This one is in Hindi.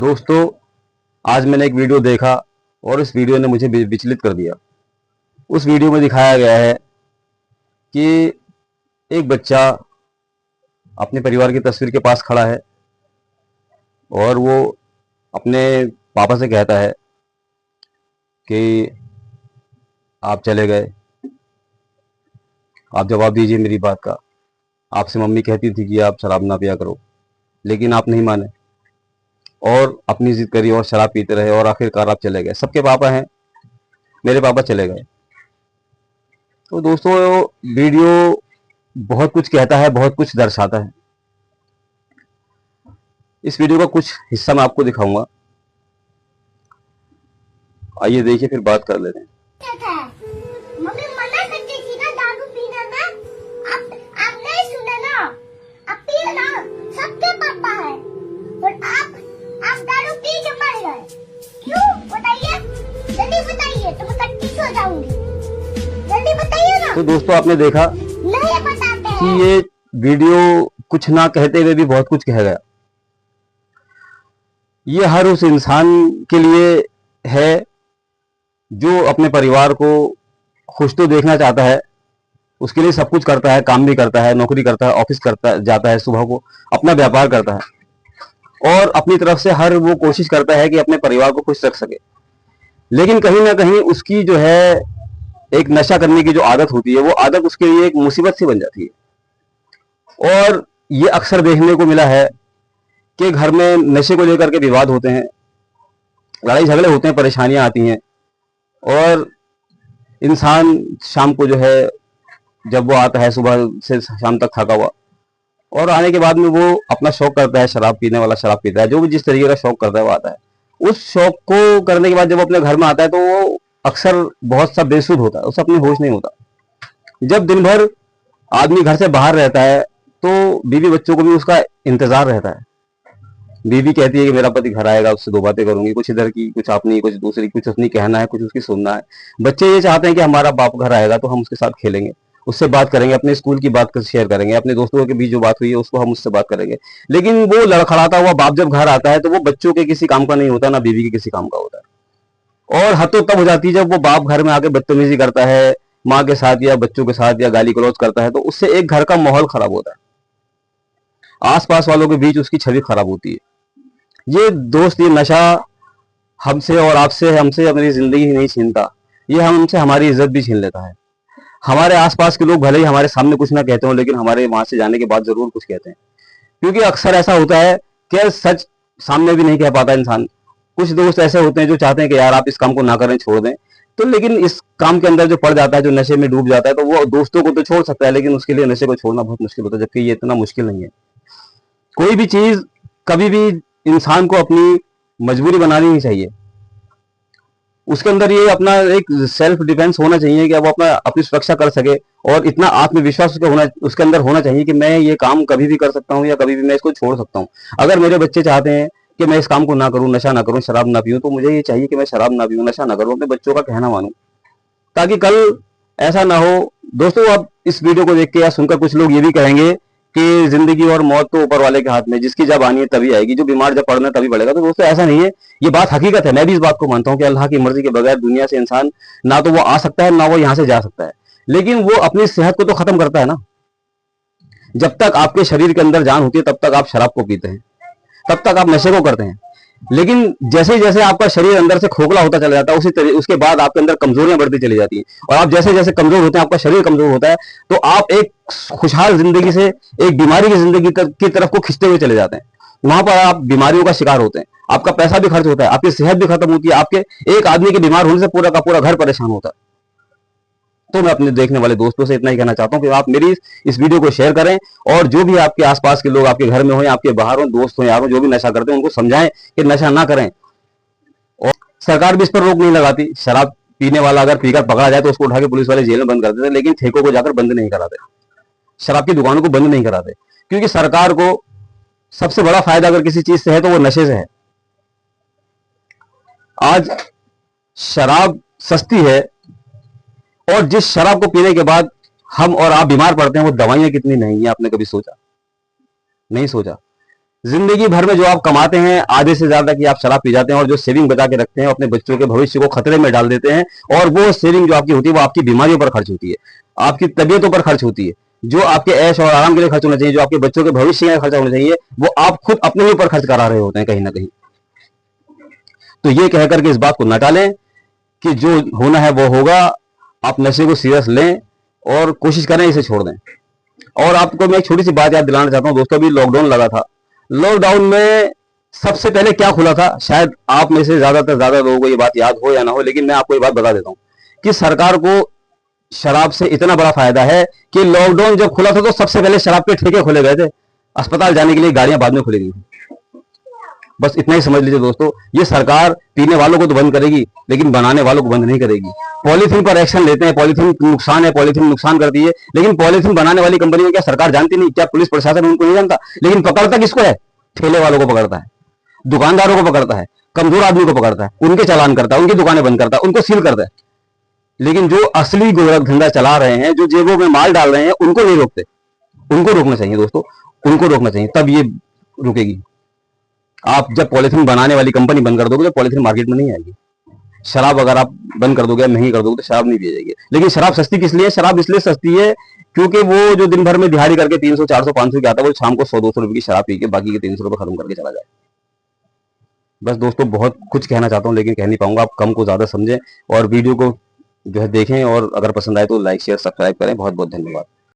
दोस्तों, आज मैंने एक वीडियो देखा और इस वीडियो ने मुझे विचलित कर दिया। उस वीडियो में दिखाया गया है कि एक बच्चा अपने परिवार की तस्वीर के पास खड़ा है और वो अपने पापा से कहता है कि आप चले गए, आप जवाब दीजिए मेरी बात का। आपसे मम्मी कहती थी कि आप शराब ना पिया करो, लेकिन आप नहीं माने और अपनी जिद करी और शराब पीते रहे और आखिरकार आप चले गए। सबके पापा हैं, मेरे पापा चले गए। तो दोस्तों, वीडियो बहुत कुछ कहता है, बहुत कुछ दर्शाता है। इस वीडियो का कुछ हिस्सा मैं आपको दिखाऊंगा, आइए देखिए, फिर बात कर लेते हैं। मम्मी मना करती थी ना दारू पीने में। आप नहीं सुने ना, आप पिए ना, सबके पापा है और आप दारू पी के मर गए। क्यों बताइए, जल्दी बताइए, तो मैं कट्टी हो जाऊंगी। जल्दी बताइए ना। तो दोस्तों, आपने देखा नहीं बताते हैं कि ये वीडियो कुछ ना कहते हुए भी बहुत कुछ कह गया। ये हर उस इंसान के लिए है जो अपने परिवार को खुश तो देखना चाहता है, उसके लिए सब कुछ करता है, काम भी करता है, नौकरी करता है, ऑफिस करता जाता है, सुबह को अपना व्यापार करता है और अपनी तरफ से हर वो कोशिश करता है कि अपने परिवार को खुश रख सके। लेकिन कहीं ना कहीं उसकी जो है एक नशा करने की जो आदत होती है, वो आदत उसके लिए एक मुसीबत सी बन जाती है। और ये अक्सर देखने को मिला है कि घर में नशे को लेकर के विवाद होते हैं, लड़ाई झगड़े होते हैं, परेशानियां आती हैं और इंसान शाम को जो है, जब वो आता है सुबह से शाम तक थका हुआ, और आने के बाद में वो अपना शौक करता है, शराब पीने वाला शराब पीता है, जो भी जिस तरीके का शौक करता है वो आता है। उस शौक को करने के बाद जब वो अपने घर में आता है तो वो अक्सर बहुत सा बेसुध होता है, उसे अपनी होश नहीं होता। जब दिन भर आदमी घर से बाहर रहता है तो बीवी बच्चों को भी उसका इंतजार रहता है। बीवी कहती है कि मेरा पति घर आएगा, उससे दो बातें करूंगी, कुछ इधर की, कुछ अपनी, कुछ दूसरी, कुछ अपनी कहना है, कुछ उसकी सुनना है। बच्चे ये चाहते हैं कि हमारा बाप घर आएगा तो हम उसके साथ खेलेंगे, उससे बात करेंगे, अपने स्कूल की बात शेयर करेंगे, अपने दोस्तों के बीच जो बात हुई है उसको हम उससे बात करेंगे। लेकिन वो लड़खड़ाता हुआ बाप जब घर आता है तो वो बच्चों के किसी काम का नहीं होता, ना बीवी के किसी काम का होता है। और हद तो तब हो जाती है जब वो बाप घर में आके बदतमीजी करता है माँ के साथ या बच्चों के साथ, या गाली गलौज करता है, तो उससे एक घर का माहौल खराब होता है, आसपास वालों के बीच उसकी छवि खराब होती है। ये दोस्त, ये नशा हमसे और आपसे, हमसे अपनी जिंदगी ही नहीं छीनता, ये हमसे हमारी इज्जत भी छीन लेता है। हमारे आसपास के लोग भले ही हमारे सामने कुछ ना कहते हो, लेकिन हमारे वहां से जाने के बाद जरूर कुछ कहते हैं। क्योंकि अक्सर ऐसा होता है कि सच सामने भी नहीं कह पाता इंसान। कुछ दोस्त ऐसे होते हैं जो चाहते हैं कि यार आप इस काम को ना करें, छोड़ दें, तो लेकिन इस काम के अंदर जो पड़ जाता है, जो नशे में डूब जाता है, तो वो दोस्तों को तो छोड़ सकता है, लेकिन उसके लिए नशे को छोड़ना बहुत मुश्किल होता है। जबकि ये इतना मुश्किल नहीं है। कोई भी चीज कभी भी इंसान को अपनी मजबूरी बनानी नहीं चाहिए। उसके अंदर ये अपना एक सेल्फ डिफेंस होना चाहिए कि वो अपनी सुरक्षा कर सके, और इतना आत्मविश्वास उसके अंदर होना चाहिए कि मैं ये काम कभी भी कर सकता हूँ या कभी भी मैं इसको छोड़ सकता हूँ। अगर मेरे बच्चे चाहते हैं कि मैं इस काम को ना करूं, नशा ना करूं, शराब ना पीऊं, तो मुझे ये चाहिए कि मैं शराब ना पीऊं, नशा ना करूं, अपने बच्चों का कहना मानूं, ताकि कल ऐसा ना हो। दोस्तों, अब इस वीडियो को देख के या सुनकर कुछ लोग ये भी कहेंगे कि जिंदगी और मौत तो ऊपर वाले के हाथ में, जिसकी जब आनी है तभी आएगी, जो बीमार जब पड़ना है तभी पड़ेगा। तो दोस्तों, ऐसा नहीं है, ये बात हकीकत है। मैं भी इस बात को मानता हूँ कि अल्लाह की मर्जी के बगैर दुनिया से इंसान ना तो वो आ सकता है, ना वो यहां से जा सकता है, लेकिन वो अपनी सेहत को तो खत्म करता है ना। जब तक आपके शरीर के अंदर जान होती है तब तक आप शराब को पीते हैं, तब तक आप नशे को करते हैं। लेकिन जैसे जैसे आपका शरीर अंदर से खोखला होता चला जाता है, उसके बाद आपके अंदर कमजोरियां बढ़ती चली जाती हैं, और आप जैसे जैसे कमजोर होते हैं, आपका शरीर कमजोर होता है, तो आप एक खुशहाल जिंदगी से एक बीमारी की जिंदगी की तरफ को खिंचते हुए चले जाते हैं। वहां पर आप बीमारियों का शिकार होते हैं, आपका पैसा भी खर्च होता है, आपकी सेहत भी खत्म होती है, आपके एक आदमी के बीमार होने से पूरा का पूरा घर परेशान होता है। तो मैं अपने देखने वाले दोस्तों से इतना ही कहना चाहता हूं कि आप मेरी इस वीडियो को शेयर करें, और जो भी आपके आसपास के लोग, आपके घर में हो या आपके बाहर हो, दोस्त हो, यार हो, जो भी नशा करते हैं, उनको समझाएं कि नशा ना करें। और सरकार भी इस पर रोक नहीं लगाती। शराब पीने वाला अगर पीकर पकड़ा जाए तो उसको उठा के पुलिस वाले जेल में बंद कर देते, लेकिन ठेकों को जाकर बंद नहीं कराते, शराब की दुकानों को बंद नहीं कराते, क्योंकि सरकार को सबसे बड़ा फायदा अगर किसी चीज से है तो वो नशे से है। आज शराब सस्ती है, और जिस शराब को पीने के बाद हम और आप बीमार पड़ते हैं, वो दवाइयां कितनी महंगी हैं, आपने कभी सोचा? नहीं सोचा। जिंदगी भर में जो आप कमाते हैं आधे से ज्यादा की आप शराब पी जाते हैं, और जो सेविंग बचा के रखते हैं अपने बच्चों के भविष्य को खतरे में डाल देते हैं। और वो सेविंग जो आपकी होती है वो आपकी बीमारियों पर खर्च होती है, आपकी तबीयतों पर खर्च होती है। जो आपके ऐश और आराम के लिए खर्च होना चाहिए, जो आपके बच्चों के भविष्य के लिए खर्च होना चाहिए, वो आप खुद अपने ऊपर खर्च करा रहे होते हैं कहीं ना कहीं। तो ये कह करके इस बात को न टालें कि जो होना है वो होगा। आप नशे को सीरियस लें और कोशिश करें इसे छोड़ दें। और आपको मैं एक छोटी सी बात याद दिलाना चाहता हूं दोस्तों, अभी लॉकडाउन लगा था। लॉकडाउन में सबसे पहले क्या खुला था, शायद आप में से ज्यादातर ज्यादा लोगों को ये बात याद हो या ना हो, लेकिन मैं आपको ये बात बता देता हूं कि सरकार को शराब से इतना बड़ा फायदा है कि लॉकडाउन जब खुला था तो सबसे पहले शराब के ठेके खोले गए थे, अस्पताल जाने के लिए गाड़ियां बाद में खुलेगी। बस इतना ही समझ लीजिए दोस्तों, ये सरकार पीने वालों को तो बंद करेगी लेकिन बनाने वालों को बंद नहीं करेगी। पॉलीथीन पर एक्शन लेते हैं, पॉलीथीन नुकसान है, पॉलीथीन नुकसान करती है, लेकिन पॉलीथीन बनाने वाली कंपनी को क्या सरकार जानती नहीं? क्या पुलिस प्रशासन उनको नहीं जानता? लेकिन पकड़ता किसको है? ठेले वालों को पकड़ता है, दुकानदारों को पकड़ता है, कमजोर आदमी को पकड़ता है, उनके चालान करता है, उनकी दुकानें बंद करता है, उनको सील करता है। लेकिन जो असली गोरख धंधा चला रहे हैं, जो जेबों में माल डाल रहे हैं, उनको नहीं रोकते। उनको रोकना चाहिए दोस्तों, उनको रोकना चाहिए, तब ये रुकेगी। आप जब पॉलीथीन बनाने वाली कंपनी बंद कर दोगे तो पॉलीथीन मार्केट में नहीं आएगी। शराब अगर आप बंद कर दोगे, महंगी कर दोगे, तो शराब नहीं पिए जाएगी। लेकिन शराब सस्ती किस लिए? शराब इसलिए सस्ती है क्योंकि वो जो दिन भर में दिहाड़ी करके 300 400 500 की आता है, वो शाम को 100 200 रुपए की शराब पी के बाकी के 300 रुपए खत्म करके चला जाए। बस दोस्तों, बहुत कुछ कहना चाहता हूँ लेकिन कह नहीं पाऊंगा। आप कम को ज्यादा समझें और वीडियो को जो है देखें, और अगर पसंद आए तो लाइक शेयर सब्सक्राइब करें। बहुत बहुत धन्यवाद।